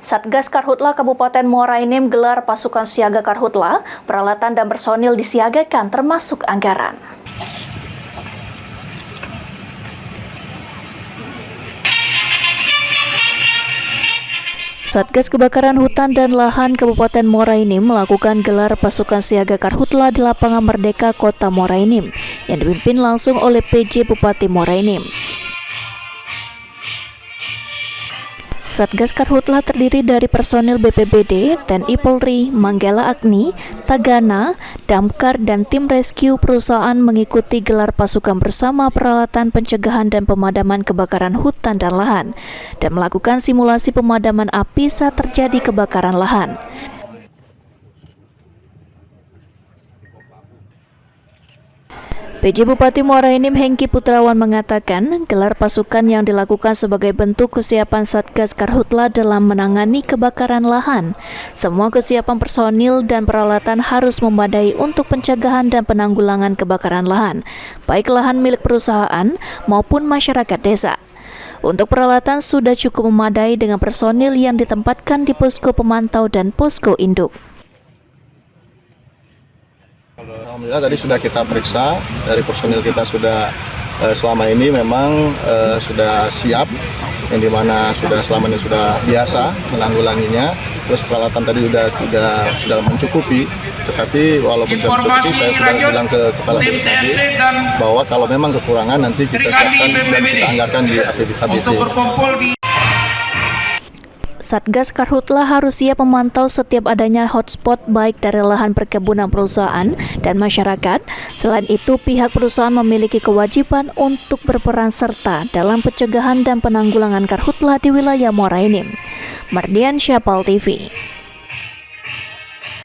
Satgas Karhutla Kabupaten Muara Enim gelar pasukan siaga Karhutla, peralatan dan personil disiagakan termasuk anggaran. Satgas Kebakaran Hutan dan Lahan Kabupaten Muara Enim melakukan gelar pasukan siaga Karhutla di Lapangan Merdeka Kota Muara Enim yang dipimpin langsung oleh PJ Bupati Muara Enim. Satgas Karhutla terdiri dari personil BPBD, TNI Polri, Manggala Agni, Tagana, Damkar, dan tim rescue perusahaan mengikuti gelar pasukan bersama peralatan pencegahan dan pemadaman kebakaran hutan dan lahan, dan melakukan simulasi pemadaman api saat terjadi kebakaran lahan. PJ Bupati Muara Enim Hengki Putrawan mengatakan, gelar pasukan yang dilakukan sebagai bentuk kesiapan Satgas Karhutla dalam menangani kebakaran lahan. Semua kesiapan personil dan peralatan harus memadai untuk pencegahan dan penanggulangan kebakaran lahan, baik lahan milik perusahaan maupun masyarakat desa. Untuk peralatan sudah cukup memadai dengan personil yang ditempatkan di posko pemantau dan posko induk. Alhamdulillah tadi sudah kita periksa, dari personil kita sudah selama ini memang sudah siap, yang dimana selama ini sudah biasa menanggulanginya. Terus peralatan tadi sudah mencukupi, tetapi walaupun sudah mencukupi, saya sudah bilang ke kepala BPBD bahwa kalau memang kekurangan nanti kita siapkan dan kita anggarkan di APBD. Satgas Karhutla harus siap memantau setiap adanya hotspot baik dari lahan perkebunan perusahaan dan masyarakat. Selain itu, pihak perusahaan memiliki kewajiban untuk berperan serta dalam pencegahan dan penanggulangan Karhutla di wilayah Muara Enim. Mardian Syapal TV.